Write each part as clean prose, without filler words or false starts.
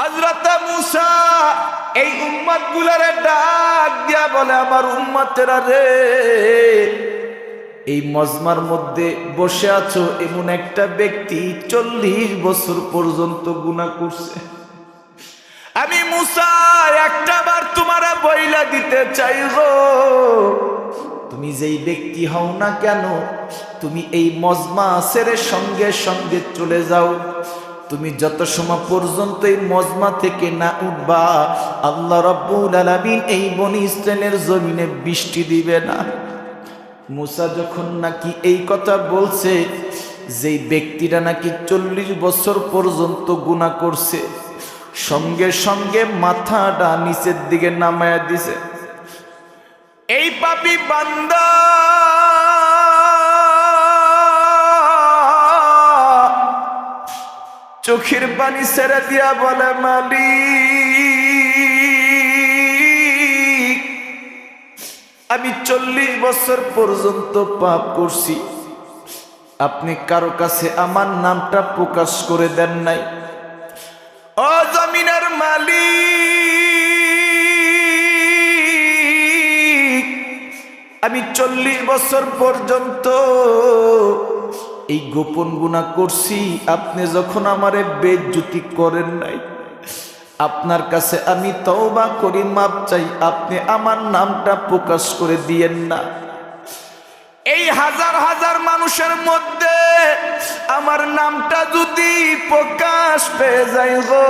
হযরত মূসা এই উম্মত গুলারে ডাক দিয়া বলে, আমার উম্মতেরা রে, এই মজমার মধ্যে বসে আছো এমন একটা ব্যক্তি 40 বছর পর্যন্ত গুনাহ করছে। আমি মূসা একটা বার তোমারে বইলা দিতে চাই গো, তুমি যেই ব্যক্তি হও না কেন, তুমি এই মজমা ছেড়ে সঙ্গে সঙ্গে চলে যাও। তুমি যত সময় পর্যন্ত এই মজমা থেকে না উঠবা, আল্লাহ রাব্বুল আলামিন এই বনি ইসরাইলের জমিনে বৃষ্টি দিবে না। মূসা যখন নাকি এই কথা বলছে, যেই ব্যক্তিরা নাকি 40 বছর পর্যন্ত গুনাহ করছে, সঙ্গে সঙ্গে মাথাটা নিচের দিকে নামায়া দিছে। এই পাপী বান্দা চোখের পানি ছেড়ে দিয়া বলে, মালিক, আমি 40 বছর পর্যন্ত পাপ করছি, আপনি কারো কাছে আমার নামটা প্রকাশ করে দেন নাই। ও জমিনের মালিক, আমি 40 বছর পর্যন্ত এই গোপন গুনাহ করছি, আপনি যখন আমারে বেইজ্জতি করেন নাই, আপনার কাছে আমি তওবা করি, মাপ চাই, আপনি আমার নামটা প্রকাশ করে দিয়েন না। এই হাজার হাজার মানুষের মধ্যে আমার নামটা যদি প্রকাশ পেয়ে যায় গো,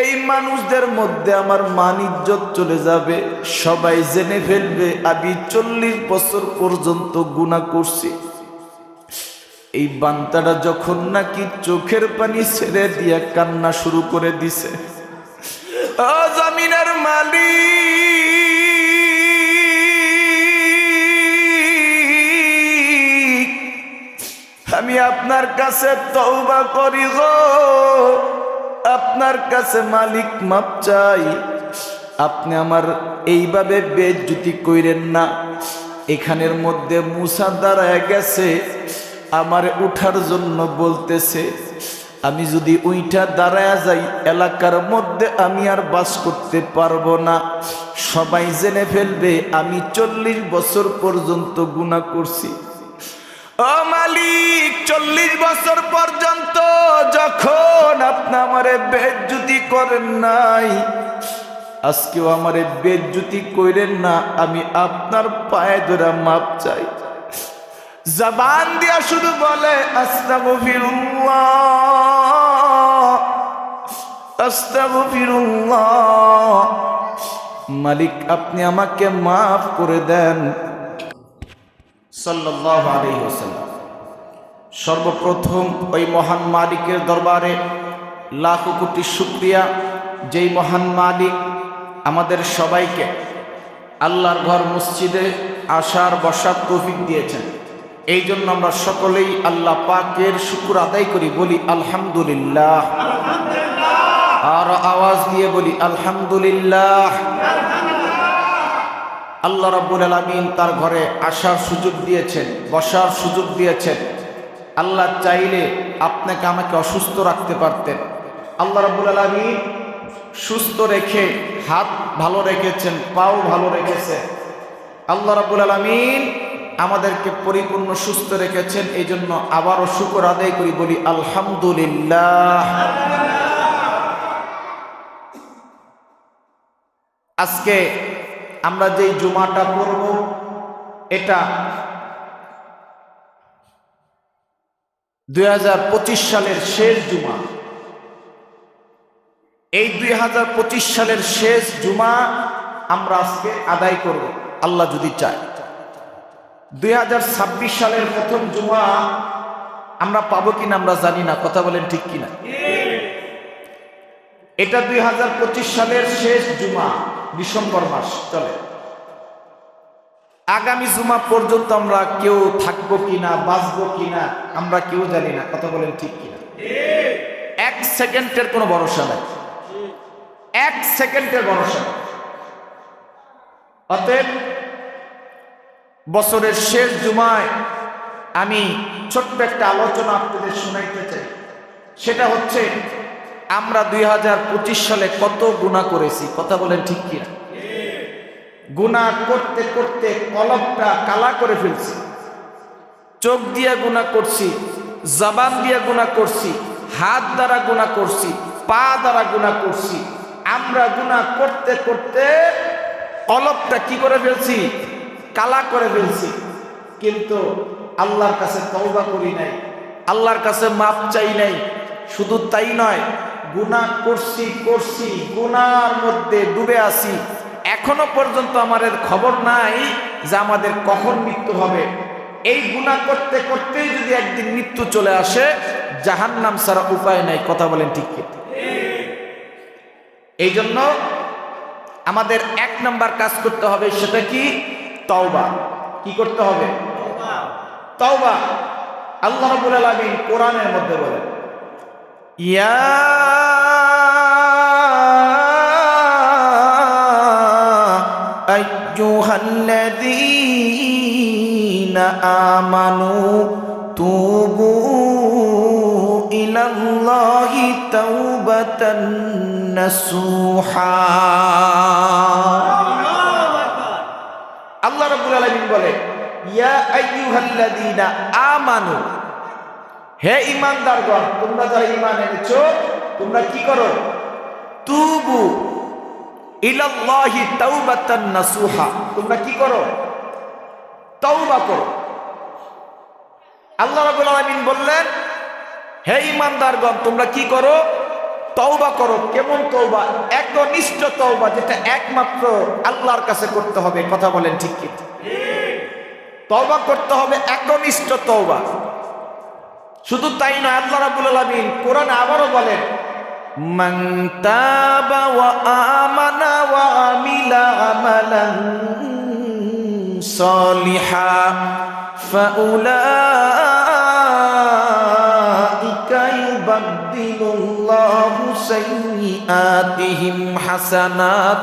এই মানুষদের মধ্যে আমার মান ইজ্জত চলে যাবে, সবাই জেনে ফেলবে আমি 40 বছর পর্যন্ত গুনাহ করছি। এই বান্দাটা যখন নাকি চোখের পানি ছেড়ে দিয়া কান্না শুরু করে দিছে, ও জমিনের মালিক, আমি আপনার কাছে তওবা করি গো, আপনার কাছে মালিক মাপ চাই, আপনি আমার এইভাবে বেইজ্জতি কইরেন না। এখানের মধ্যে মূসা দাঁড়ায় গেছে, আমারে উঠার জন্য বলতেছে। আমি যদি ওইটা দাঁড়ায় যাই, এলাকার মধ্যে আমি আর বাস করতে পারবো না, সবাই জেনে ফেলবে আমি 40 বছর পর্যন্ত গুনাহ করছি। ও মালিক, 40 বছর পর্যন্ত যখন আপনি আমারে বেইজ্জতি করেন নাই, আজকেও আমারে বেইজ্জতি কইরেন না, আমি আপনার পায়ে ধরে মাপ চাই। জবান দিয়া শুধু বলে আস্তাগফিরুল্লাহ, আস্তাগফিরুল্লাহ, মালিক আপনি আমাকে মাফ করে দেন। সাল্লাল্লাহু আলাইহি ওয়াসাল্লাম। সর্বপ্রথম ওই মহান মালিকের দরবারে লাখ কোটি শুকরিয়া, যেই মহান মালিক আমাদের সবাইকে আল্লাহর ঘর মসজিদে আসার বসার তৌফিক দিয়েছেন। এই জন্য আমরা সকলেই আল্লাহ পাকের শুকর আদায় করি, বলি আলহামদুলিল্লাহ। আর আওয়াজ দিয়ে বলি আলহামদুলিল্লাহ। আল্লাহ রাব্বুল আলামিন তার ঘরে আসার সুযোগ দিয়েছেন, বসার সুযোগ দিয়েছেন। আল্লাহ চাইলে আপনাকে আমাকে অসুস্থ রাখতে পারতেন। আল্লাহ রাব্বুল আলামিন সুস্থ রেখে হাত ভালো রেখেছেন, পাও ভালো রেখেছেন। আল্লাহ রাব্বুল আলামিন আমাদেরকে পরিপূর্ণ সুস্থ রেখেছেন, এই জন্য আবারও শুকর আদায় করি, বলি আলহামদুলিল্লাহ। আজকে আমরা যেই জুমাটা পড়ব, এটা 2025 সালের শেষ জুমা। এই 2025 সালের শেষ জুমা আমরা আজকে আদায় করব, আল্লাহ যদি চায়। 2026 সালের প্রথম জুমা আমরা পাবো কিনা আমরা জানি না, কথা বলেন ঠিক কিনা? এটা 2025 সালের শেষ জুমা, ডিসেম্বর মাস চলে। আগামী জুমা পর্যন্ত আমরা কেউ থাকবো কিনা, বাঁচবো কিনা আমরা কেউ জানি না, কথা বলেন ঠিক কিনা? 1 সেকেন্ডের কোনো ভরসা নাই, 1 সেকেন্ডের ভরসা নাই। অতএব বছরের শেষ জুমায় আমি ছোট্ট একটা আলোচনা আপনাদের শোনাইতে চাই। সেটা হচ্ছে আমরা 2025 সালে কত গুনাহ করেছি, কথা বলেন ঠিক কিনা? গুনাহ করতে করতে কলবটা কালা করে ফেলছি। চোখ দিয়ে গুনাহ করছি, জবান দিয়ে গুনাহ করছি, হাত দ্বারা গুনাহ করছি, পা দ্বারা গুনাহ করছি। আমরা গুনাহ করতে করতে কলবটা কি করে ফেলছি? কালা করে ফেলছি। কিন্তু আল্লাহর কাছে তওবা করি নাই, আল্লাহর কাছে মাপ চাই নাই। শুধু তাই নয়, গুনাহ করছি, গুনার মধ্যে ডুবে আছি। এখনো পর্যন্ত আমাদের খবর নাই যে আমাদের কখন মৃত্যু হবে। এই গুনাহ করতে করতেই যদি একদিন মৃত্যু চলে আসে, জাহান্নাম ছাড়া উপায় নাই, কথা বলেন ঠিক কি? এই জন্য আমাদের 1 নাম্বার কাজ করতে হবে, সেটা কি? তওবা। কি করতে হবে? তওবা। আল্লাহ রাব্বুল আলামিন কোরআনের মধ্যে বলেন, ইয়া আইয়ুহাল্লাযীনা আমানু তুবু ইলাল্লাহি তাওবাতান নাসুহা। আল্লাহ রাব্বুল আলামিন বলে, ইয়া আইয়ুহাল্লাযীনা আমানু, হে ঈমানদারগণ, তোমরা যারা ঈমান এনেছো, তোমরা কি করো? তুবু ইলাল্লাহি তাওবাতান নাসুহা, তোমরা কি করো? তওবা করো। আল্লাহ রাব্বুল আলামিন বললেন, হে ঈমানদারগণ, তোমরা কি করো? তওবা করো। কেমন তওবা? একনিষ্ঠ তওবা, যেটা একমাত্র আল্লাহর কাছে করতে হবে, কথা বলেন ঠিক কি? তওবা করতে হবে, একনিষ্ঠ তওবা। শুধু তাই নয়, আল্লাহ রাব্বুল আলামিন কোরআনে আবারও বলেন, মান তাবা ওয়া আমানা ওয়া আমিলা আমালান সালিহা ফাউলাইকা ইউবাদদিলুল্লাহু সাইয়্যাতিহিম হাসানাত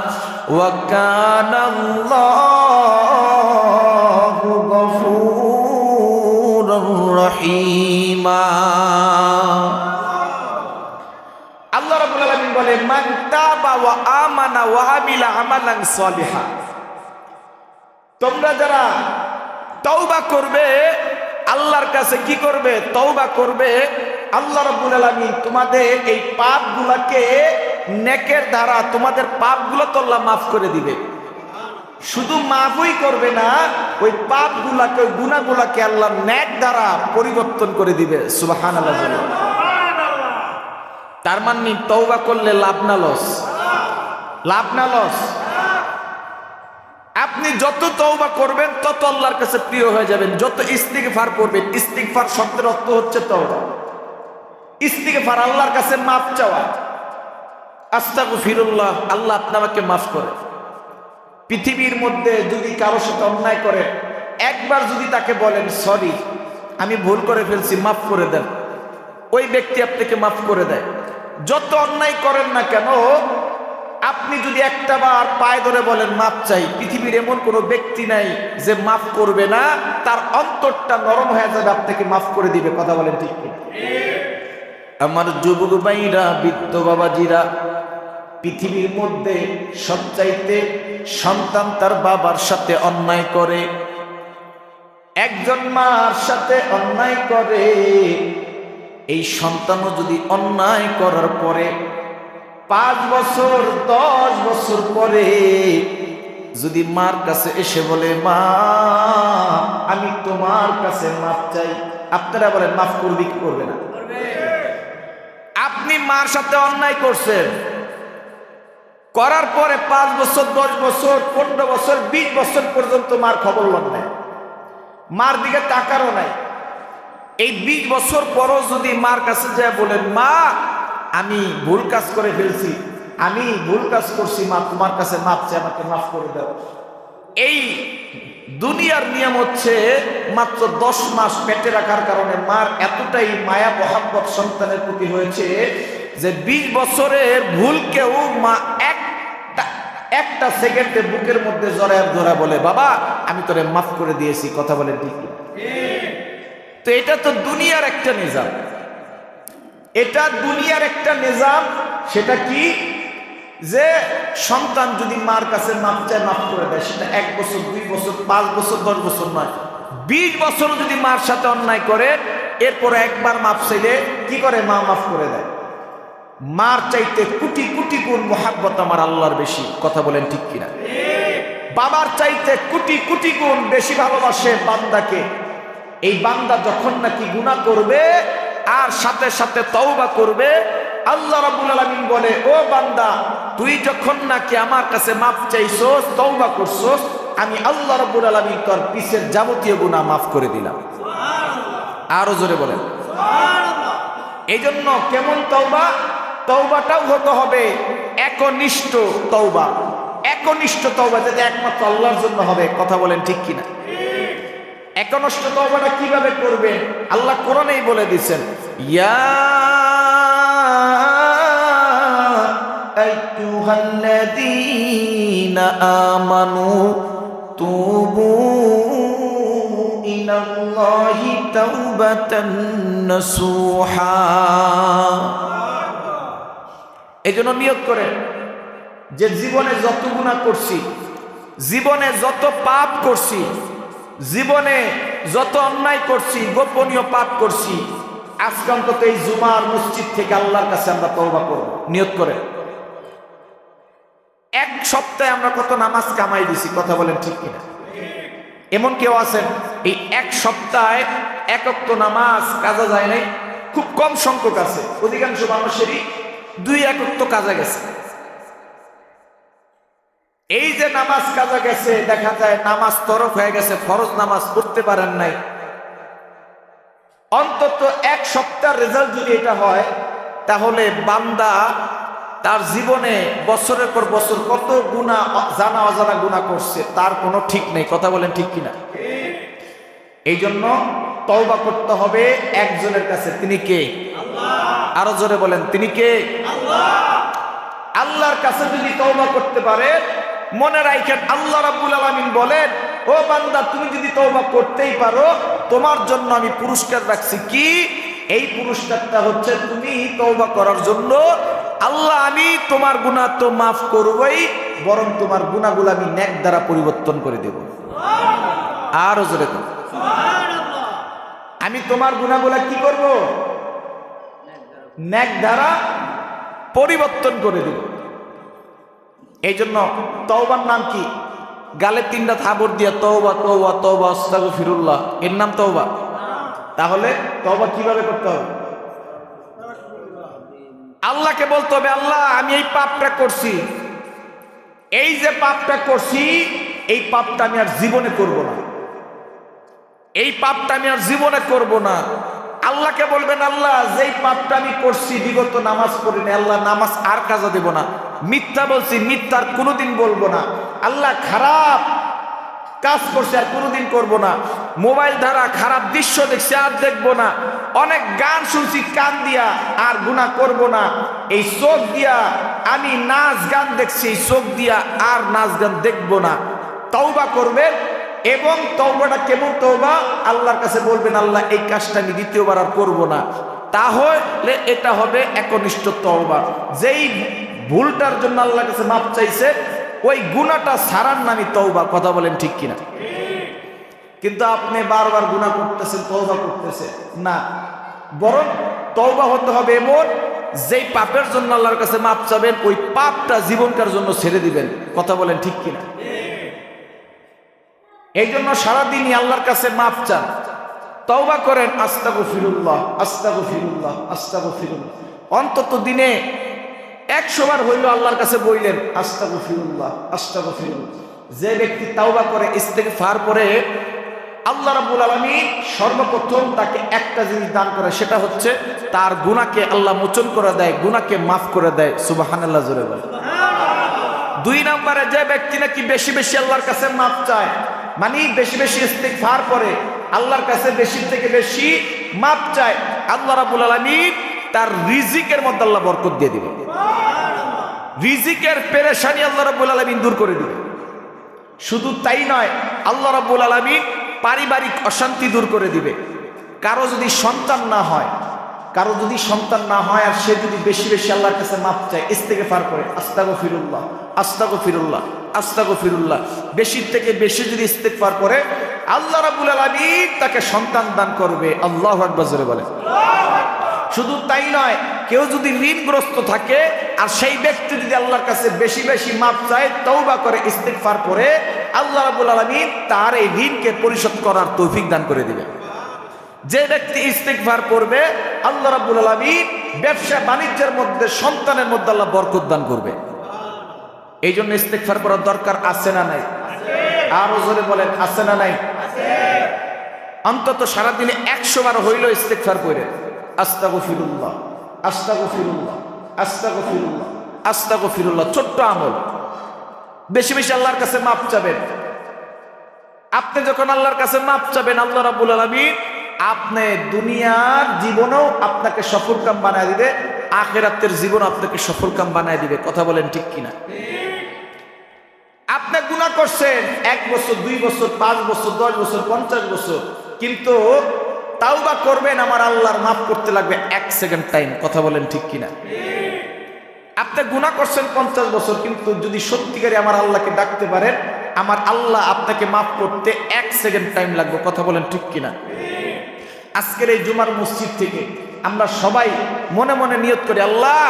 ওয়া কানা আল্লাহু গফুরুর রহিমা। আল্লাহ রাব্বুল আলামিন বলে, মান তাবা ওয়া আমানা ওয়া আমিলা আমালান সালিহা, তোমরা যারা তওবা করবে, আল্লাহর কাছে কি করবে? তওবা করবে। আল্লাহ রাব্বুল আলামিন তোমাদের এই পাপগুলোকে নেকের দ্বারা, তোমাদের পাপগুলো তো আল্লাহ মাফ করে দিবে। শুধু মাফই করবে না, ওই পাপগুলোকে, ওই গুনাহগুলোকে আল্লাহ নেক দ্বারা পরিবর্তন করে দিবে। সুবহানাল্লাহ। তার মানে তওবা করলে লাভ না লস? লাভ না লস? আপনি যত তওবা করবেন তত আল্লাহর কাছে প্রিয় হয়ে যাবেন। যত ইস্তিগফার করবেন, ইস্তিগফার শব্দের অর্থ হচ্ছে তওবা। ইস্তিগফার আল্লাহর কাছে মাফ চাওয়া। আস্তাগফিরুল্লাহ, আল্লাহ আপনাকে মাফ করে। পৃথিবীর মধ্যে যদি কারোর সাথে অন্যায় করে, একবার যদি তাকে বলেন, সরি, আমি ভুল করে ফেলছি, মাফ করে দেন, ওই ব্যক্তি আপনাকে মাফ করে দেয়। যত অন্যায় করেন না কেন, আপনি যদি একটা বার পায়ে ধরে বলেন মাফ চাই, পৃথিবীর এমন কোনো ব্যক্তি নাই যে মাফ করবে না, তার অন্তরটা নরম হয়ে যাবে, আপনাকে মাফ করে দিবে। কথা বলেন ঠিক কি? আমার যুবক ভাইরা, বৃদ্ধ বাবাজিরা, পৃথিবীর মধ্যে সবচাইতে সন্তান তার বাবার সাথে অন্যায় করে, একজন মার সাথে অন্যায় করে, এই সন্তানও যদি অন্যায় করার পরে 5 বছর 10 বছর পরে যদি মার কাছে এসে বলে, মা আমি তোমার কাছে মাফ চাই, আপনারা বলেন মাফ করবে কি করবে না? আপনি মার সাথে অন্যায় করছেন, করার পরে 5 বছর 10 বছর 15 বছর 20 বছর পর্যন্ত মার খবর লন নাই, মার দিকে তাকারও নাই। এই 20 বছর পরও যদি মার কাছে যায় বলেন, মা আমি ভুল কাজ করে ফেলছি, আমি ভুল কাজ করছি, মা তোমার কাছে মাফ চাই, আমাকে মাফ করে দাও। এই দুনিয়ার নিয়ম হচ্ছে মাত্র 10 মাস পেটে রাখার কারণে মার এতটাই মায়া মহব্বত সন্তানের প্রতি হয়েছে যে 20 বছরের ভুলকেও মা একটা সেকেন্ডে বুকের মধ্যে জড়ায় ধরা বলে, বাবা আমি তোরে মাফ করে দিয়েছি। কথা বলে ঠিক? তো এটা তো দুনিয়ার একটা নিজাম। এটা দুনিয়ার একটা নিজাম। সেটা কি? যে সন্তান যদি মার কাছে মাপ চায়, মাফ করে দেয়। সেটা 1 বছর, 2 বছর, 5 বছর, 10 বছর নয়, 20 বছর যদি মার সাথে অন্যায় করে, এরপরে একবার মাপ চাইলে কি করে? মা মাফ করে দেয়। মার চাইতে কোটি কোটি গুণ মোহাব্বত আমার আল্লাহর বেশি। কথা বলেন ঠিক কিনা? বাবার চাইতে কোটি কোটি গুণ বেশি ভালোবাসে বান্দাকে। এই বান্দা যখন নাকি গুনাহ করবে আর সাথে সাথে তওবা করবে, আল্লাহ রাব্বুল আলামিন বলে, ও বান্দা, তুই যখন নাকি আমার কাছে মাফ চাইছস, তওবা করছস, আমি আল্লাহ রাব্বুল আলামিন তোর পিছের যাবতীয় গুনাহ মাফ করে দিলাম। আরো জোরে বলেন সুবহানাল্লাহ। এই জন্য কেমন তওবা? তওবাটাও হতে হবে একনিষ্ঠ তওবা। একনিষ্ঠ তওবা যেটা একমাত্র আল্লাহর জন্য হবে। কথা বলেন ঠিক কিনা? একনিষ্ঠ তওবাটা কিভাবে করবেন? আল্লাহ কোরআনেই বলে দিয়েছেন, ইয়া আইয়ুহাল্লাযীনা আমানু তুবু ইলাল্লাহি তাওবাতান নাসুহা। এজন্য নিয়ত করেন যে জীবনে যত গুনাহ করছি, জীবনে যত পাপ করছি, জীবনে যত অন্যায় করছি, গোপনীয় পাপ করছি, আজকে অন্তত এই জুমার মসজিদ থেকে আল্লাহর কাছে আমরা তওবা করব। নিয়ত করে। 1 সপ্তাহে আমরা কত নামাজ কামাই দিছি? কথা বলেন ঠিক কিনা? এমন কেউ আছেন এই 1 সপ্তাহে 1 ওয়াক্ত নামাজ কাজা যায় নাই? খুব কম সংখ্যক আছে। অধিকাংশ মানুষেরই 2-1 ওয়াক্ত কাজা গেছে। এই যে নামাজ কাজা গেছে, দেখা যায় নামাজ তরক হয়ে গেছে, ফরজ নামাজ পড়তে পারেন নাই। অন্তত 1 সপ্তাহ রেজাল্ট যদি এটা হয়, তাহলে বান্দা তার জীবনে বছরের পর বছর কত গুনাহ, জানা অজানা গুনাহ করছে, তার কোনো ঠিক নেই। কথা বলেন ঠিক কিনা? এই জন্য তওবা করতে হবে একজনের কাছে। তিনি কে? আল্লাহ। আরো জোরে বলেন, তিনি কে? আল্লাহ। আল্লাহর কাছে যদি তওবা করতে পারে, মনে রাখেন আল্লাহ রাব্বুল আলামিন বলেন, ও বান্দা, তুমি যদি তওবা করতেই পারো, তোমার জন্য আমি পুরস্কার রাখছি। কি? এই পুরস্কারটা হচ্ছে, তুমি তওবা করার জন্য আল্লাহ আমি তোমার গুনাহ তো মাফ করবই, বরং তোমার গুনাহগুলো আমি নেক দ্বারা পরিবর্তন করে দেব। সুবহানাল্লাহ। আরো জোরে বলেন সুবহানাল্লাহ। আমি তোমার গুনাহগুলো কি করব? নেক দ্বারা পরিবর্তন করে দেব। এই জন্য তওবার নাম কি? গালে 3টা থাবর দিয়া তওবা তওবা তওবা আস্তাগফিরুল্লাহ, এর নাম তওবা? তাহলে তওবা কিভাবে করতে হবে? আল্লাহকে বলতে হবে, আল্লাহ আমি এই পাপটা করছি, এই যে পাপটা করছি, এই পাপটা আমি আর জীবনে করব না, এই পাপটা আমি আর জীবনে করব না। আল্লাহকে বলবেন, আল্লাহ যেই পাপটা আমি করছি, বিগত নামাজ পড়ি না, আল্লাহ নামাজ আর কাজা দেব না। মিথ্যা বলছি, মিথ্যার কোনোদিন বলবো না। আল্লাহ খারাপ কাজ করছে আর কোনোদিন করব না। মোবাইল দ্বারা খারাপ দৃশ্য দেখছি আর দেখবো না। অনেক গান শুনছি কান দিয়া, আর গুনাহ করব না। এই চোখ দিয়া আমি নাচ গান দেখছি, এই চোখ দিয়া আর নাচ গান দেখবো না। তওবা করবেন। এবং তওবাটা কেমন তওবা? আল্লাহর কাছে বলবেন, আল্লাহ এই কাজটা আমি দ্বিতীয়বার আর করব না। তাহলে এটা হবে একনিষ্ঠ তওবা। যেই ভুলটার জন্য আল্লাহর কাছে মাপ চাইছে, ওই গুনাহটা ছাড়ার নামই তওবা। কথা বলেন ঠিক কিনা? কিন্তু আপনি বারবার গুনাহ করতেছেন, তওবা করতেছেন না। বরং তওবা হতে হবে এমন, যেই পাপের জন্য আল্লাহর কাছে মাপ চাবেন, ওই পাপটা জীবনকার জন্য ছেড়ে দিবেন। কথা বলেন ঠিক কিনা? এই জন্য সারাদিনই আল্লাহর কাছে মাপ চান, তওবা করেন, আস্তাগফিরুল্লাহ আস্তাগফিরুল্লাহ আস্তাগফিরুল্লাহ। অন্তত দিনে 100 বার হইল আল্লাহর কাছে বললেন আস্তাগফিরুল্লাহ আস্তাগফিরুল্লাহ। যে ব্যক্তি তওবা করে, ইস্তেগফার করে, আল্লাহ রাব্বুল আলামিন সর্বপ্রথম তাকে একটা জিনিস দান করে, সেটা হচ্ছে তার গুনাহকে আল্লাহ মোচন করে দেয়, গুনাহকে মাফ করে দেয়। সুবহানাল্লাহ জোরে বলেন সুবহানাল্লাহ। 2 নম্বরে যে ব্যক্তি নাকি বেশি বেশি আল্লাহর কাছে মাফ চায়, মানে বেশি বেশি ইস্তেগফার করে, আল্লাহর কাছে বেশি থেকে বেশি মাফ চায়, আল্লাহ রাব্বুল আলামিন তার রিজিকের মধ্যে আল্লাহ বরকত দিয়ে দিবে। রিজিকের পেরেশানি আল্লাহ রাব্বুল আলামিন দূর করে দিবে। শুধু তাই নয়, আল্লাহ রাব্বুল আলামিন পারিবারিক অশান্তি দূর করে দিবে। কারো যদি সন্তান না হয়, কারো যদি সন্তান না হয় আর সে যদি বেশি বেশি আল্লাহর কাছে মাপ চায়, ইস্তেগফার করে আস্তাগফিরুল্লাহ আস্তাগফিরুল্লাহ আস্তাগফিরুল্লাহ, বেশি থেকে বেশি যদি ইস্তেগফার করে আল্লাহ রাব্বুল আলামিন তাকে সন্তান দান করবে। আল্লাহু আকবার জোরে বলে। শুধু তাই নয়, কেউ যদি ঋণগ্রস্ত থাকে আর সেই ব্যক্তি যদি আল্লাহর কাছে বেশি বেশি মাপ চায়, তওবা করে, ইস্তেগফার করে, আল্লাহ রাব্বুল আলামিন তার এই ঋণকে পরিশোধ করার তৌফিক দান করে দিবেন। যে ব্যক্তি ইস্তেগফার করবে আল্লাহ রাব্বুল আলামিন ব্যবসা বাণিজ্যের মধ্যে, সন্তানের মধ্যে আল্লাহ বরকত দান করবে। এই জন্য ইস্তেগফার করার দরকার আছে না নাই? আরো জোরে বলেন, আছে না নাই? অন্তত সারাদিনে 100 বার হইল ইস্তেগফার করে আস্তাগফিরুল্লাহ আস্তাগফিরুল্লাহ আস্তাগফিরুল্লাহ আস্তাগফিরুল্লাহ। ছোট্ট আমল, বেশি বেশি আল্লাহর কাছে মাপ চাবেন। আপনি যখন আল্লাহর কাছে মাপ চাবেন, আল্লাহ রাব্বুল আলামিন আপনি দুনিয়ার জীবনেও আপনাকে সফলকাম বানায় দিবে, আখিরাতের জীবন আপনাকে সফলকাম বানায় দিবে। কথা বলেন ঠিক কিনা? আপনি গুনাহ করছেন 1 বছর, 2 বছর, 5 বছর, 10 বছর, 50 বছর, কিন্তু তাওবা করবেন, আমার আল্লাহর মাফ করতে লাগবে 1 সেকেন্ড টাইম। কথা বলেন ঠিক কিনা? আপনি গুনাহ করছেন 50 বছর, কিন্তু যদি সত্যিকারে আমার আল্লাহকে ডাকতে পারেন, আমার আল্লাহ আপনাকে মাফ করতে 1 সেকেন্ড টাইম লাগবে। কথা বলেন ঠিক কিনা? আজকের এই জুমার মসজিদ থেকে আমরা সবাই মনে মনে নিয়ত করি, আল্লাহ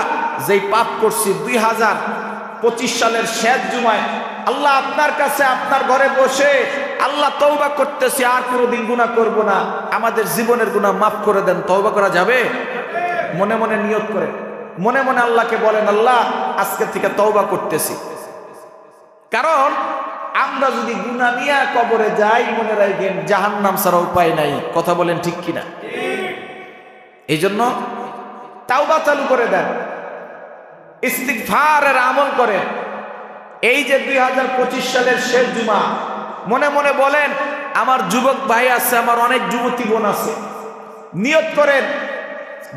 যেই পাপ করছি 2025 সালের শেষ জুমায়, আল্লাহ আপনার কাছে আপনার ঘরে বসে আল্লাহ তওবা করতেছি, আর কোনোদিন গুনাহ করব না, আমাদের জীবনের গুনাহ মাফ করে দেন। তওবা করা যাবে? মনে মনে নিয়ত করে মনে মনে আল্লাহকে বলেন, আল্লাহ আজকে থেকে তওবা করতেছি। কারণ আমরা যদি গুনাহ নিয়ে কবরে যাই, মনে রাখবেন জাহান্নাম ছাড়া উপায় নাই। কথা বলেন ঠিক কিনা? এই জন্য তাওবা চালু করে দেন, ইস্তিগফারের আমল করেন। এই যে 2025 সালের শেষ জুমা, মনে মনে বলেন, আমার যুবক ভাই আছে, আমার অনেক যুবতী বোন আছে, নিয়ত করেন,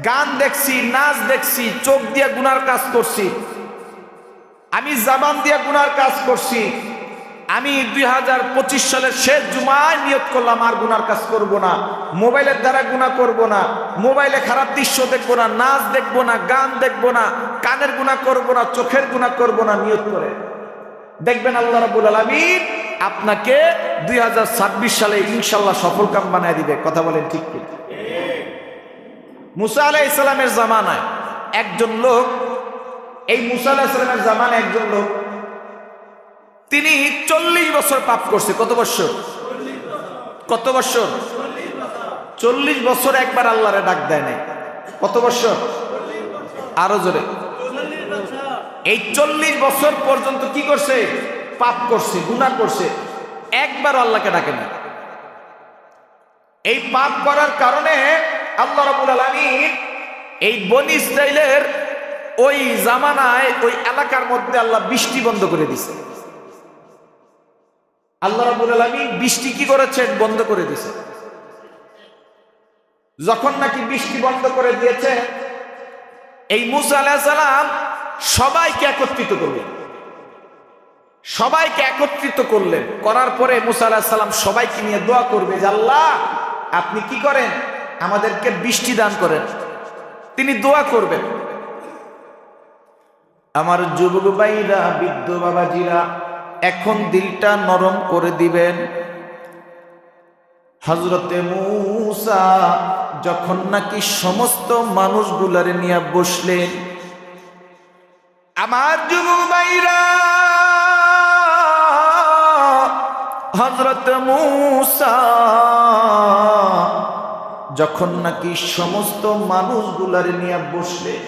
গান দেখছি, নাচ দেখছি, চোখ দিয়ে গুনার কাজ করছি, আমি জবান দিয়ে গুনার কাজ করছি, আমি 2025 সালের শেষ জুমায় নিয়ত করলাম আর গুনার কাজ করব না, মোবাইলের দ্বারা গুনাহ করব না, মোবাইলে খারাপ দৃশ্য দেখবো না, নাচ দেখবো না, গান দেখবো না, কানের গুনাহ করব না, চোখের গুনাহ করব না, নিয়ত করে দেখবেন আল্লাহ রাব্বুল আলামিন আপনাকে 2026 সালে ইনশাআল্লাহ সফলকাম বানায় দিবে। কথা বলেন ঠিক কি? মুসা আলাইহিস সালামের জামানায় একজন লোক, এই মুসা আলাইহিস সালামের জামানায় একজন লোক, তিনি 40 বছর পাপ করছে। কত বছর? কত বছর? 40 বছর একবার আল্লাহরে ডাক দেয় নাই। কত বছর? আরো জোরে। এই 40 বছর পর্যন্ত কি করছে? পাপ করছে, গুনাহ করছে, একবার আল্লাহকে ডাকে না। এই পাপ করার কারণে আল্লাহ রাব্বুল আলামিন এই বনি ইসরাইলের ওই জামানায় ওই এলাকার মধ্যে আল্লাহ বৃষ্টি বন্ধ করে দিয়েছে। আল্লাহ রাব্বুল আলামিন বৃষ্টি কি করেছেন? বন্ধ করে দিয়েছে। যখন নাকি বৃষ্টি বন্ধ করে দিয়েছে, এই মুসা আলাইহিস সালাম সবাইকে একত্রিত করলেন, সবাইকে একত্রিত করলেন। করার পরে মুসা আলাইহিস সালাম সবাইকে নিয়ে দোয়া করবে যে আল্লাহ আপনি কি করেন? আমাদেরকে বৃষ্টি দান করেন। তিনি দোয়া করবেন। আমার যুবক ভাইরা, বৃদ্ধ বাবাজিরা, এখন দিলটা নরম করে দিবেন। হযরতে মূসা যখন নাকি সমস্ত মানুষগুলারে নিয়ে বসলেন, আমার যুবক ভাইরা, হযরতে মূসা যখন নাকি সমস্ত মানুষগুলারে নিয়ে বসলেন,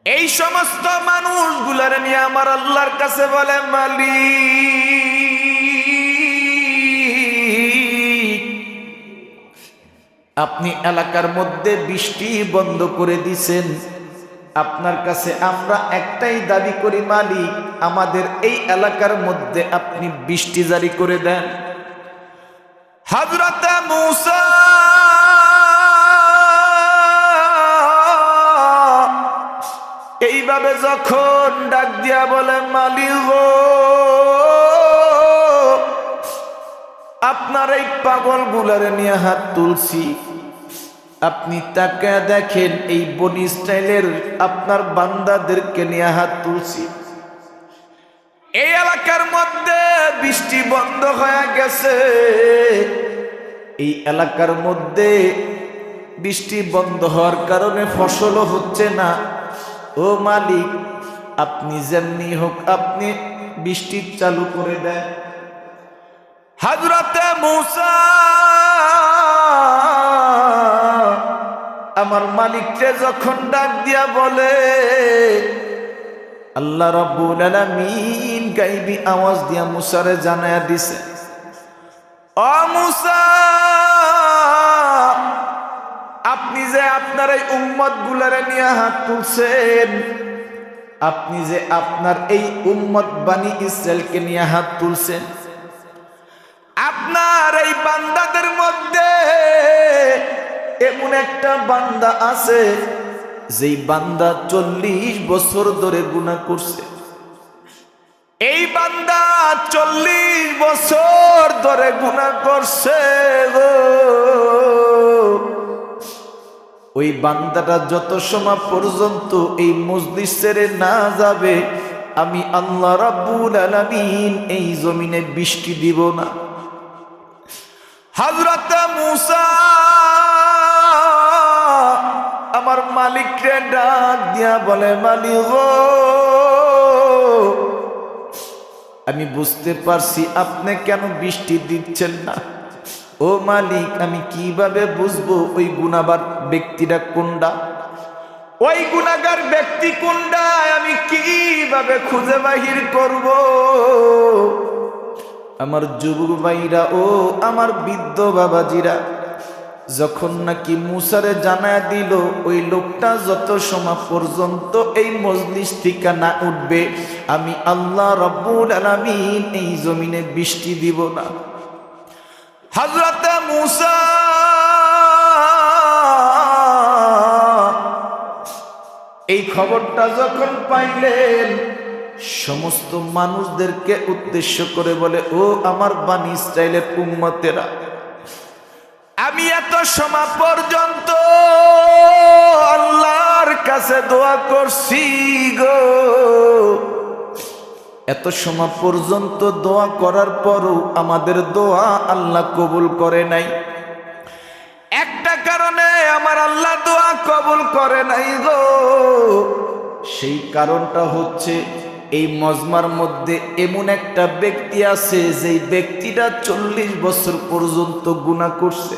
এই সমস্ত মানুষগুলারে নিয়ে আমার আল্লাহর কাছে বলে, মালিক আপনি এলাকার মধ্যে বৃষ্টি বন্ধ করে দিছেন, আপনার কাছে আমরা একটাই দাবি করি, মালিক আমাদের এই এলাকার মধ্যে আপনি বৃষ্টি জারি করে দেন। হযরত মূসা এইভাবে যখন ডাক দিয়া বলে, মালিক গো আপনার এই পাগল গুলারে নিয়ে হাত তুলছি, আপনি তাকে দেখেন এই বনি ইসরাইলের আপনার বান্দাদেরকে নিয়ে হাত তুলছি, এই এলাকার মধ্যে বৃষ্টি বন্ধ হয়ে গেছে, এই এলাকার মধ্যে বৃষ্টি বন্ধ হওয়ার কারণে ফসলও হচ্ছে না। ও মালিক, আপনি যেমনি হোক আপনি বৃষ্টি চালু করে দেন। হযরতে মূসা আমার মালিককে যখন ডাক দিয়া বলে, আল্লাহ রাব্বুল আলামিন গায়বী আওয়াজ দিয়া মূসারে জানায়া দিছে, ও মূসা, আপনি যে আপনার এই উম্মত গুলারে নিয়ে হাত তুলছেন, আপনি যে আপনার এই উম্মত বানি ইসরাইলকে নিয়ে হাত তুলছেন, আপনার এই বান্দাদের মধ্যে এমন একটা বান্দা আছে যেই বান্দা 40 বছর ধরে গুনাহ করছে। এই বান্দা 40 বছর ধরে গুনাহ করছে গো। ওই বান্দাটা যত সময় পর্যন্ত এই মজলিস ছেড়ে না যাবে, আমি আল্লাহ রাব্বুল আলামিন এই জমিনে বৃষ্টি দিব না। হযরত মূসা আমার মালিককে ডাক দিয়া বলে, মালিক গো, আমি বুঝতে পারছি আপনি কেন বৃষ্টি দিচ্ছেন না। ও মালিক, আমি কিভাবে বুঝবো ওই গুনাহগার ব্যক্তিটা কোনটা, ওই গুনাহগার ব্যক্তি কোনটা আমি কিভাবে খুঁজে বাহির করব। আমার যুবক ভাইরা ও আমার বৃদ্ধ বাবাজিরা, যখন নাকি মূসারে জানায়া দিল ওই লোকটা যত সময় পর্যন্ত এই মজলিস থেকে না উঠবে, আমি আল্লাহ রাব্বুল আলামিন এই জমিনে বৃষ্টি দিব না। হযরত মূসা এই খবরটা যখন পাইলেন, সমস্ত মানুষদেরকে উদ্দেশ্য করে বলে, ও আমার বানি ইসরাইলের উম্মতেরা, আমি এত সময় পর্যন্ত আল্লাহর কাছে দোয়া করছি গো, এত সময় পর্যন্ত দোয়া করার পরও আমাদের দোয়া আল্লাহ কবুল করে নাই। একটা কারণে আমার আল্লাহ দোয়া কবুল করে নাই গো, সেই কারণটা হচ্ছে এই মজমার মধ্যে এমন একটা ব্যক্তি আছে যেই ব্যক্তিটা 40 বছর পর্যন্ত গুনাহ করছে।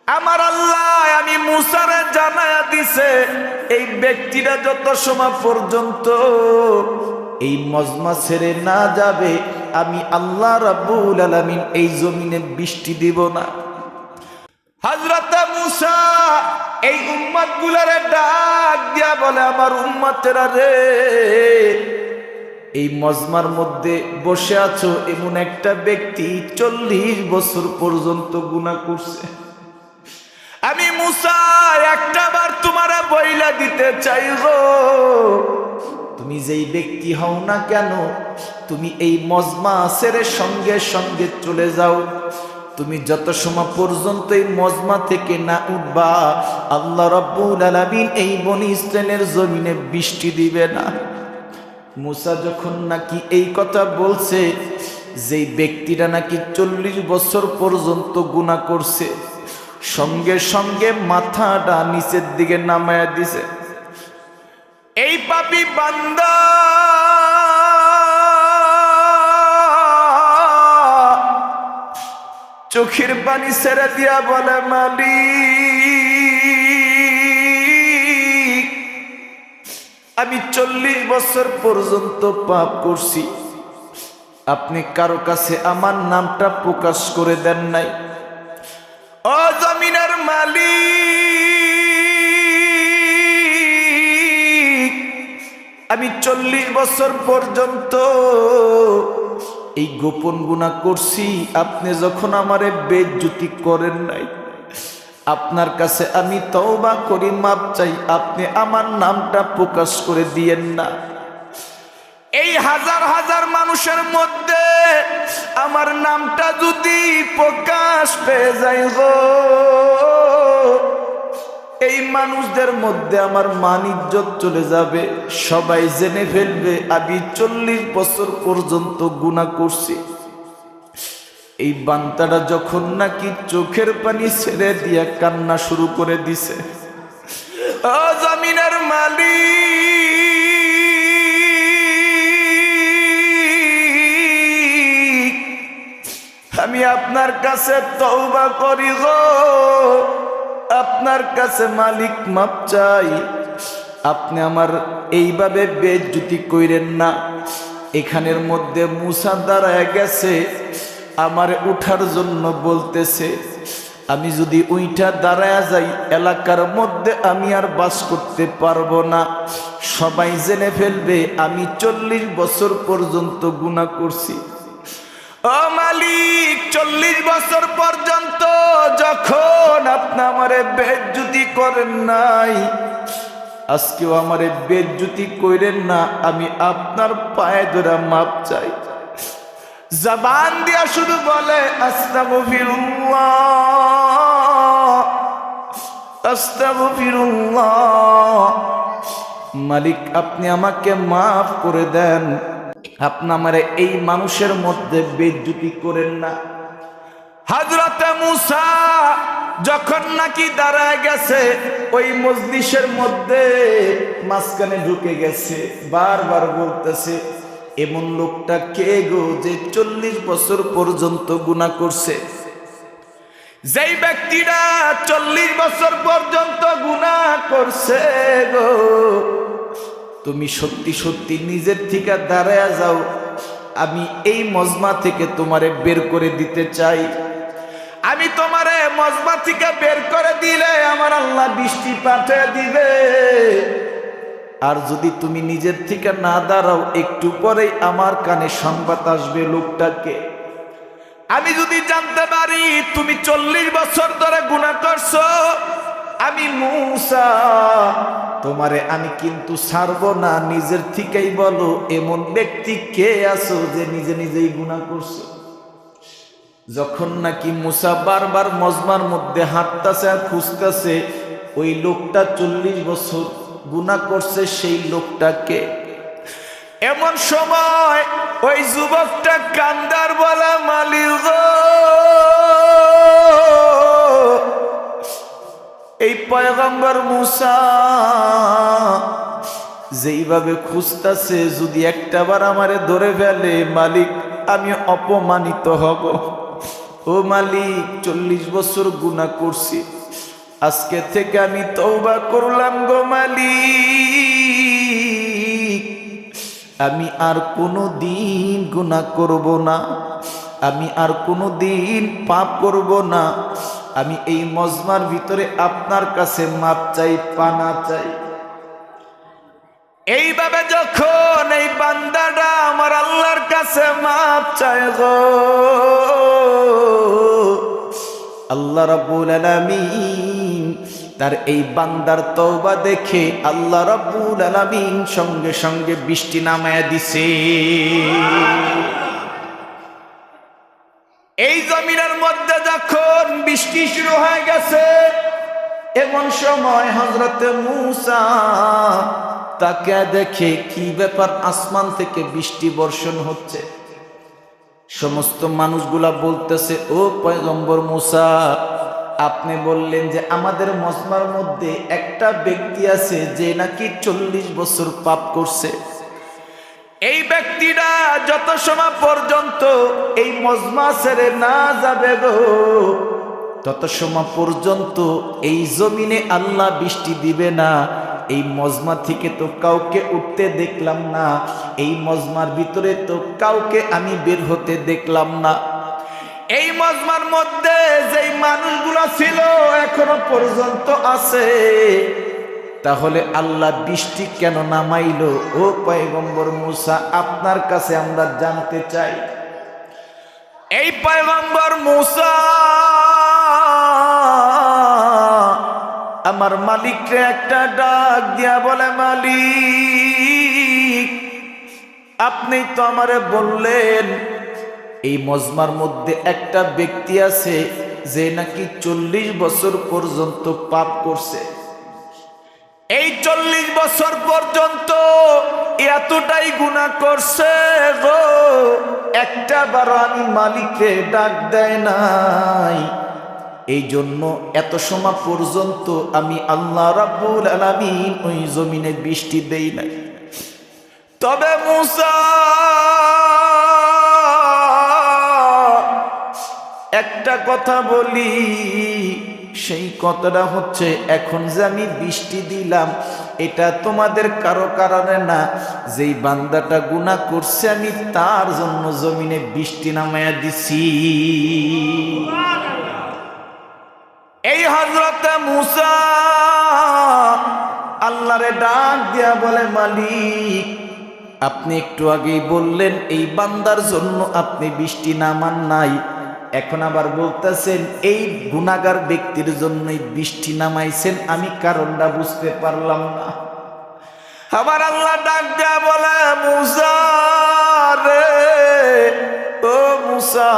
আমার আল্লাহ আমি মূসারে জানায়া দিছে, এই ব্যক্তিটা যত সময় পর্যন্ত এই মজমা ছেড়ে না যাবে, আমি আল্লাহ রাব্বুল আলামিন এই জমিনে বৃষ্টি দিব না। হযরত মূসা এই উম্মত গুলারে ডাক দিয়া বলে, আমার উম্মতেরা রে, এই মজমার মধ্যে বসে আছো এমন একটা ব্যক্তি 40 বছর পর্যন্ত গুনাহ করছে। আমি মূসা একটা বার তোমারে বইলা দিতে চাই গো, তুমি যেই ব্যক্তি হও না কেন, তুমি এই মজমা ছেড়ে সঙ্গে সঙ্গে চলে যাও। তুমি যত সময় পর্যন্ত এই মজমা থেকে না উঠবা, আল্লাহ রাব্বুল আলামিন এই বনি ইসরাইলের জমিনে বৃষ্টি দিবে না। মূসা যখন নাকি এই কথা বলছে, যেই ব্যক্তিটা নাকি 40 বছর পর্যন্ত গুনাহ করছে, সঙ্গে সঙ্গে মাথাটা নিচের দিকে নামায়া দিছে। এই পাপী বান্দা চোখের পানি ছেড়ে দিয়া বলে, মালিক, আমি 40 বছর পর্যন্ত পাপ করছি, আপনি কারো কাছে আমার নামটা প্রকাশ করে দেন নাই। ও জমিনের মালিক, আমি 40 বছর পর্যন্ত এই গোপন গুনাহ করছি, আপনি যখন আমারে বেইজ্জতি করেন নাই, আপনার কাছে আমি তওবা করি, মাপ চাই, আপনি আমার নামটা প্রকাশ করে দিয়েন না। এই হাজার হাজার মানুষের মধ্যে আমার নামটা যদি প্রকাশ পেয়ে যায় গো, এই মানুষদের মধ্যে আমার মান ইজ্জত চলে যাবে, সবাই জেনে ফেলবে আমি 40 বছর পর্যন্ত গুনাহ করছি। এই বান্দাটা যখন নাকি চোখের পানি ছেড়ে দিয়া কান্না শুরু করে দিছে, ও জমিনের মালিক, আমি আপনার কাছে তওবা করি গো, আপনার কাছে মালিক মাপ চাই, আপনি আমার এইভাবে বেইজ্জতি কইরেন না। এখানের মধ্যে মুসা দাঁড়ায় গেছে, আমারে উঠার জন্য বলতেছে। আমি যদি ওইটা দাঁড়ায় যাই এলাকার মধ্যে আমি আর বাস করতে পারবো না, সবাই জেনে ফেলবে আমি 40 বছর পর্যন্ত গুনাহ করছি। ও মালিক, 40 বছর পর্যন্ত যখন আপনি আমারে বেইজ্জতি করেন নাই, আজকেও আমারে বেইজ্জতি কইরেন না, আমি আপনার পায়ে ধরে মাপ চাই। জবান দিয়া শুধু বলে আস্তাগফিরুল্লাহ, আস্তাগফিরুল্লাহ। মালিক আপনি আমাকে মাফ করে দেন, আপনি আমারে এই মানুষের মধ্যে বেইজ্জতি করেন না। হযরত মুসা যখন নাকি দাঁড়ায় গেছে ওই মজলিসের মধ্যে মাঝখানে ঢুকে গেছে, বারবার বলতেছে এমন লোকটা কে গো যে 40 বছর পর্যন্ত গুনাহ করছে? যেই ব্যক্তিরা 40 বছর পর্যন্ত গুনাহ করছে গো, তুমি সত্যি সত্যি নিজের থেকে দাঁড়ায়া যাও, আমি এই মজমা থেকে তোমারে বের করে দিতে চাই। আমি তোমারে মজমা থেকে বের করে দিলে আমার আল্লাহ বৃষ্টি পাঠিয়ে দিবে। আর যদি তুমি নিজের থেকে না দাঁড়াও, একটু পরেই আমার কানে সংবাদ আসবে লোকটাকে। আমি যদি জানতে পারি তুমি 40 বছর ধরে গুনাহ করছো, আমি মুসা তোমারে আমি কিন্তু ছাড়বো না। নিজের থেকেই বলো এমন ব্যক্তি কে আছো যে নিজে নিজেই গুনাহ করছো? যখন নাকি মুসা বারবার মজমার মধ্যে হাঁটতেছে আর খুঁজতেছে ওই লোকটা 40 বছর গুনাহ করছে, সেই লোকটাকে, এমন সময় ওই যুবকটা কান্দার বলা মালিক গো, এই পয়গম্বর মুসা যেইভাবে খুঁজতেছে যদি একটাবার আমারে ধরে ফেলে মালিক আমি অপমানিত হব। ও মালিক 40 বছর গুনাহ করছি, আজকে থেকে আমি তওবা করলাম গো মালিক, আমি আর কোনো দিন গুনাহ করব না, আমি আর কোনো দিন পাপ করব না। আমি এই মজমার ভিতরে আপনার কাছে মাপ চাই, পানা চাই। এইভাবে যখন এই বান্দাটা আমার আল্লাহর কাছে মাপ চায় গো, আল্লাহ রাব্বুল আলামিন তার এই বান্দার তওবা দেখে আল্লাহ রাব্বুল আলামিন সঙ্গে সঙ্গে বৃষ্টি নামায়া দিছে। এই জমিনের মধ্যে যখন বৃষ্টি শুরু হয়ে গেছে, এমন সময় হযরতে মুসা তাকে দেখে কি ব্যাপার, আসমান থেকে বৃষ্টি বর্ষণ হচ্ছে। সমস্ত মানুষগুলা বলতেছে ও পয়গম্বর মুসা, আপনি বললেন যে আমাদের মজমার মধ্যে একটা ব্যক্তি আছে যে নাকি 40 বছর পাপ করছে। এই ব্যক্তিটা যত সময় পর্যন্ত এই মজমা ছেড়ে না যাবে গো, তত সময় পর্যন্ত এই জমিনে আল্লাহ বৃষ্টি দিবে না। এই মজমা থেকে তো কাউকে উঠতে দেখলাম না, এই মজমার ভিতরে তো কাউকে আমি বের হতে দেখলাম না। এই মজমার মধ্যে যেই মানুষগুলো ছিল এখনো পর্যন্ত আছে, তাহলে আল্লাহ বৃষ্টি কেন নামাইলো? ও পয়গম্বর মুসা, আপনার কাছে আমরা জানতে চাই। এই পয়গম্বর মুসা আমার মালিককে একটা ডাক দিয়া বলে, মালিক আপনি তো আমারে বললেন এই মজমার মধ্যে একটা ব্যক্তি আছে যে নাকি 40 বছর পর্যন্ত পাপ করছে। এই 40 বছর পর্যন্ত এতটাই গুনাহ করছে গো, একটা বারো আমি মালিককে ডাক দেয় নাই। এই জন্য এত সময় পর্যন্ত আমি আল্লাহ রাব্বুল আলামিন ওই জমিনে বৃষ্টি দেই নাই। তবে মূসা একটা কথা বলি, সেই কথাটা হচ্ছে এখন যে আমি বৃষ্টি দিলাম এটা তোমাদের কারো কারণে না, যেই বান্দাটা গুনাহ করছে আমি তার জন্য জমিনে বৃষ্টি নামায়া দিছি। এই হযরতে মূসা আল্লাহরে ডাক দিয়া বলে, মালিক আপনি একটু আগেই বললেন এই বান্দার জন্য আপনি বৃষ্টি নামান নাই, এখন আবার বলতেছেন এই গুনাহগার ব্যক্তির জন্যই বৃষ্টি নামাইছেন, আমি কারণটা বুঝতে পারলাম না। আবার আল্লাহ ডাক দিয়া বলে, মূসা রে ও মূসা,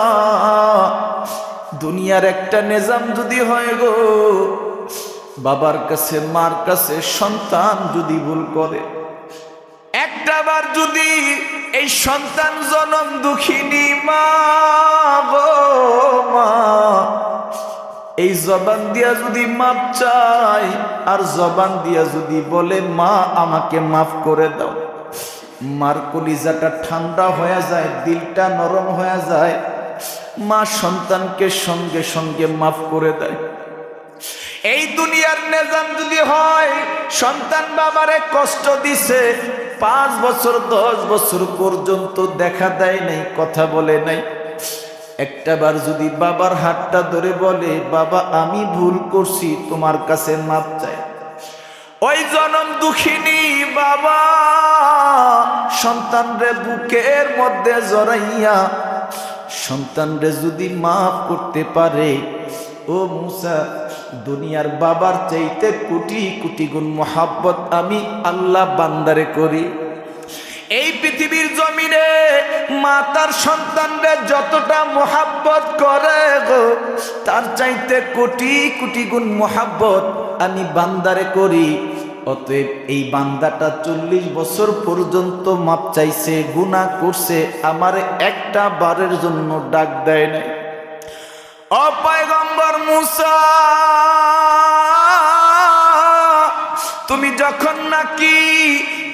দুনিয়ার একটা নিজাম যদি হয় গো, বাবার কাছে মার কাছে সন্তান যদি ভুল করে, একটা বার যদি এই সন্তান জনম দুঃখিনী মা গো মা, এই জবান দিয়া যদি মাপ চাই আর জবান দিয়া যদি বলে মা আমাকে মাফ করে দাও, মার কলিজাটা ঠান্ডা হয়ে যায়, দিলটা নরম হয়ে যায়, মা সন্তানকে সঙ্গে সঙ্গে মাফ করে দেয়। এই দুনিয়ার নিজাম যদি হয় সন্তান বাবারে কষ্ট দিছে 5 বছর 10 বছর পর্যন্ত দেখা দেয় নাই, কথা বলে নাই, একটা বার যদি বাবার হাতটা ধরে বলে বাবা আমি ভুল করছি তোমার কাছে মাপ চাই, ওই জনম দুঃখিনী বাবা সন্তানরে বুকের মধ্যে জড়াইয়া সন্তানরে যদি মাফ করতে পারে, ও মূসা দুনিয়ার বাবার চাইতে কোটি কোটি গুণ মোহাব্বত আমি আল্লাহ বান্দারে করি। এই পৃথিবীর জমিনে মা তার সন্তানরে যতটা মোহাব্বত করে গো, তার চাইতে কোটি কোটি গুণ মোহাব্বত আমি বান্দারে করি। অতএব এই বান্দাটা 40 বছর পর্যন্ত মাপ চাইছে, গুনাহ করছে, আমার একটা বারের জন্য ডাক দেয় নাই। ও পয়গম্বর মূসা, তুমি যখন নাকি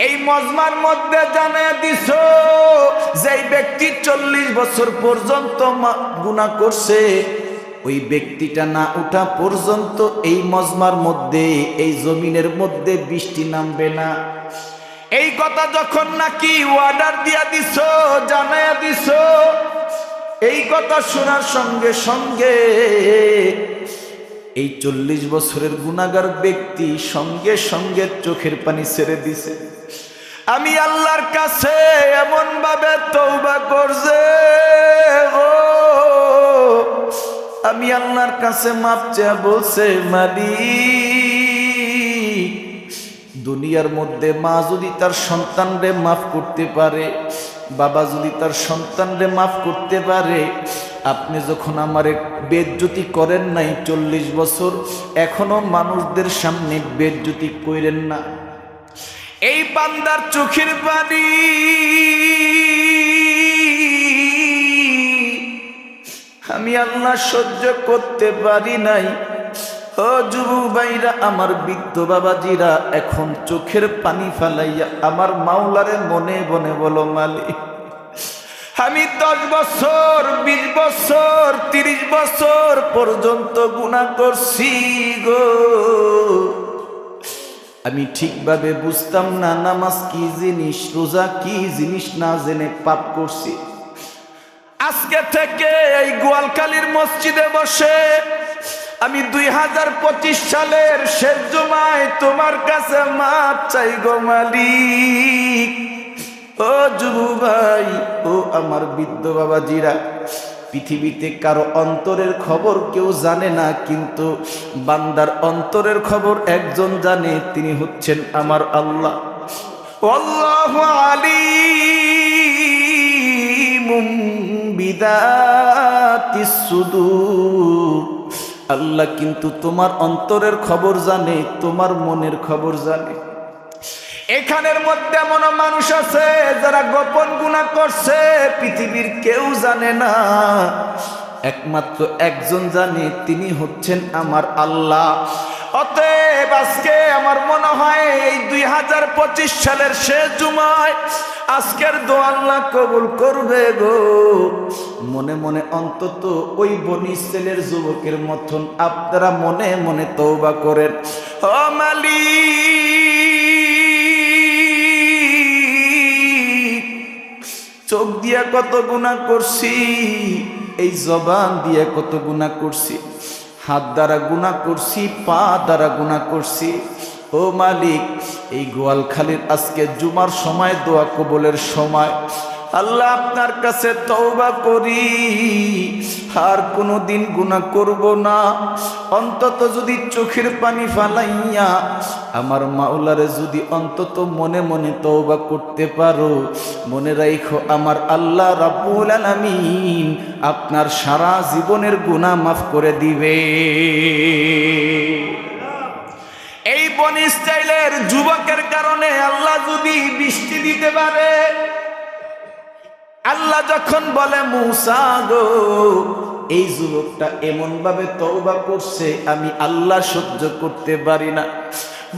এই মজমার মধ্যে জানিয়ে দিছো যেই ব্যক্তি 40 বছর পর্যন্ত গুনাহ করছে, ওই ব্যক্তিটা না উঠা পর্যন্ত এই মজমার মধ্যে এই জমিনের মধ্যে বৃষ্টি নামবে না, এই কথা যখন নাকি অর্ডার দিয়া দিছো, জানাইয়া দিছো, এই কথা শোনার সঙ্গে সঙ্গে এই 40 বছরের গুনাহগার ব্যক্তি সঙ্গে সঙ্গে চোখের পানি ছেড়ে দিছে। আমি আল্লাহর কাছে এমন ভাবে তওবা করছে গো, আমি আল্লাহর কাছে মাপ চেয়ে বলছে, মালিক দুনিয়ার মধ্যে মা যদি তার সন্তানরে মাফ করতে পারে, বাবা যদি তার সন্তানরে মাফ করতে পারে, আপনি যখন আমারে বেজ্জতি করেন নাই 40 বছর, এখনো মানুষদের সামনে বেজ্জতি কইরেন না। এই বান্দার চোখের পানি আমি আল্লাহ সহ্য করতে পারি নাই। ও যুবক ভাইরা, আমার বৃদ্ধ বাবাজিরা, এখন চোখের পানি ফালাইয়া আমার মাওলারে মনে মনে বলো, মালিক আমি 10 বছর 20 বছর 30 বছর পর্যন্ত গুনাহ করছি গো, আমি ঠিকভাবে বুঝতাম না নামাজ কি জিনিস, রোজা কি জিনিস, না জেনে পাপ করছি। আজকে থেকে এই গোয়ালখালীর মসজিদে বসে আমি 2025 সালের শেষ জুমায় তোমার কাছে মাপ চাই গো মালিক। ও যুবক ভাই, ও আমার বৃদ্ধ বাবাজিরা, পৃথিবীতে কারো অন্তরের খবর কেউ জানে না, কিন্তু বান্দার অন্তরের খবর একজন জানে, তিনি হচ্ছেন আমার আল্লাহ। আল্লাহু আলিমুম বিদাতিস সুদূর। আল্লাহ কিন্তু তোমার অন্তরের খবর জানে, তোমার মনের খবর জানে। এখানের মধ্যে এমন মানুষ আছে যারা গোপন গুনাহ করছে, পৃথিবীর কেউ জানে না, একমাত্র একজন জানে, তিনি হচ্ছেন আমার আল্লাহ। অতএব আজকে আমার মনে হয় এই 2025 সালের শেষ জুমায় আজকের দোয়া আল্লাহ কবুল করবে গো। মনে মনে অন্তত ওই বনি ইসরাইলের যুবকের মতন আপনারা মনে মনে তওবা করেন। ও মালিক, চোখ দিয়া কত গুনাহ করছি, এই জবান দিয়া কত গুনাহ করছি, হাত দ্বারা গুনাহ করছি, পা দ্বারা গুনাহ করছি। ও মালিক, এই গোয়ালখালীর আজকে জুমার সময় দোয়া কবুলের সময়, আল্লাহ আপনার কাছে তওবা করি, আর কোনোদিন গুনাহ করব না। অন্তত যদি চোখের পানি ফালাইয়া আমার মাওলারে যদি অন্তত মনে মনে তওবা করতে পারো, মনে রাখো আমার আল্লাহ রাব্বুল আলামিন আপনার সারা জীবনের গুনাহ মাফ করে দিবে। এই বনি ইসরাইলের যুবকের কারণে আল্লাহ যদি বৃষ্টি দিতে পারে, আল্লাহ যখন বলে মুসা গো, এই যুবকটা এমন ভাবে তওবা করছে আমি আল্লাহ সহ্য করতে পারি না।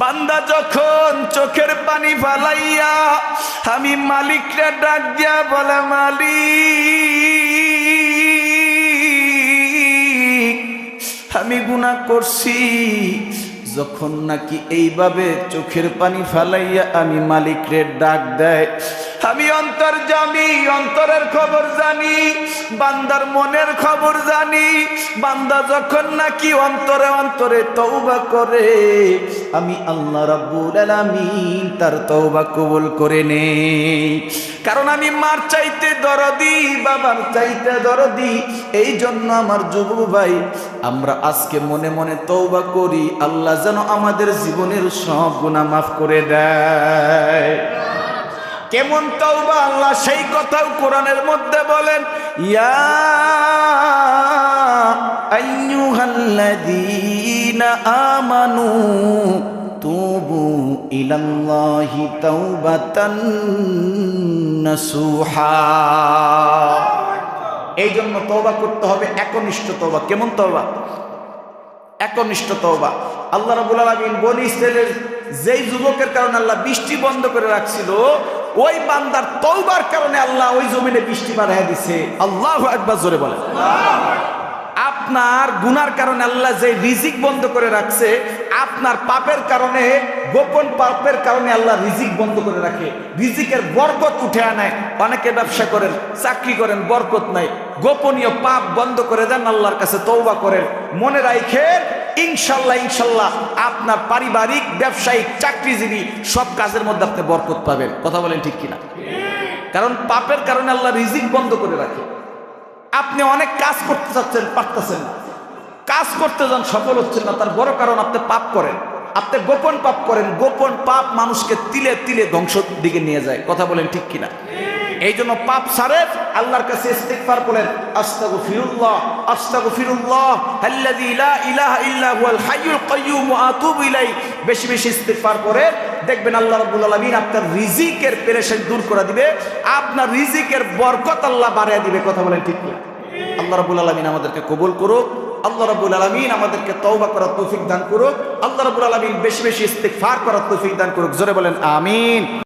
বান্দা যখন চোখের পানি ফালাইয়া আমি মালিকরে ডাক দিয়া বলে, মালিক আমি গুনাহ করছি, যখন নাকি এইভাবে চোখের পানি ফালাইয়া আমি মালিকরে ডাক দেয়, আমি অন্তর্যামী, অন্তরের খবর জানি, বান্দার মনের খবর জানি। বান্দা যখন নাকি অন্তরে অন্তরে তওবা করে, আমি আল্লাহ রাব্বুল আলামিন তার তওবা কবুল করে নেই। কারণ আমি মার চাইতে দরদি, বাবার চাইতে দরদি। এই জন্য আমার যুবক ভাই, আমরা আজকে মনে মনে তওবা করি, আল্লাহ যেন আমাদের জীবনের সব গুনাহ মাফ করে দেয়। কেমন তওবা আল্লাহ সেই কথাও কোরআনের মধ্যে বলেন, ইয়া আইয়ুহাল্লাযীনা আমানু তুবু ইলাল্লাহি তাওবাতান নাসুহা। এই জন্য তওবা করতে হবে একনিষ্ঠ তওবা। কেমন তওবা? একনিষ্ঠ তওবা। আল্লাহ রাব্বুল আলামিন বনি ইসরাইলের যেই যুবকের কারণে আল্লাহ বৃষ্টি বন্ধ করে রাখছিল, ওই বান্দার তওবার কারণে আল্লাহ ওই জমিনে বৃষ্টি বাড়াইয়া দিছে। আল্লাহু আকবার, জোরে বলেন। আপনার গুনার কারণে আল্লাহ যে রিজিক বন্ধ করে রাখছে, আপনার পাপের কারণে, গোপন পাপের কারণে আল্লাহ রিজিক বন্ধ করে রাখে, রিজিকের বরকত উঠে আনায়। অনেকে ব্যবসা করেন, চাকরি করেন, বরকত নাই, গোপনীয় পাপ বন্ধ করে দেন, আল্লাহর কাছে তওবা করেন। মনে রাখেন ইনশাল্লাহ, ইনশাল্লাহ আপনার পারিবারিক, ব্যবসায়িক, চাকরিজীবী সব কাজের মধ্যে আপনি বরকত পাবেন। কথা বলেন ঠিক কিনা? কারণ পাপের কারণে আল্লাহ রিজিক বন্ধ করে রাখে। আপনি অনেক কাজ করতে চাচ্ছেন, পারতেছেন না, কাজ করতে যান, সফল হচ্ছেন না, তার বড় কারণ আপনি পাপ করেন, আপনি গোপন পাপ করেন। গোপন পাপ মানুষকে তিলে তিলে ধ্বংসের দিকে নিয়ে যায়। কথা বলেন ঠিক কিনা? এই জন্য পাপ ছাড়েন, আল্লাহর কাছে ইস্তিগফার করেন, আস্তাগফিরুল্লাহ আস্তাগফিরুল্লাহ আল্লাযী লা ইলাহা ইল্লা হুয়াল হাইয়ুল কাইয়্যুম ওয়া আতুবু ইলাইহি। বেশি বেশি ইস্তিগফার করেন, দেখবেন আল্লাহ রাব্বুল আলামিন আপনার রিজিকের পেরেশানি দূর করে দিবে, আপনার রিজিকের বরকত আল্লাহ বাড়ায় দিবে। কথা বলেন ঠিক কি? আল্লাহ রাব্বুল আলামিন আমাদেরকে কবুল করুক। আল্লাহ রাব্বুল আলামিন আমাদেরকে তওবা করার তৌফিক দান করুক। আল্লাহ রাব্বুল আলামিন বেশি বেশি ইস্তিগফার করার তৌফিক দান করুক। জোরে বলেন আমিন।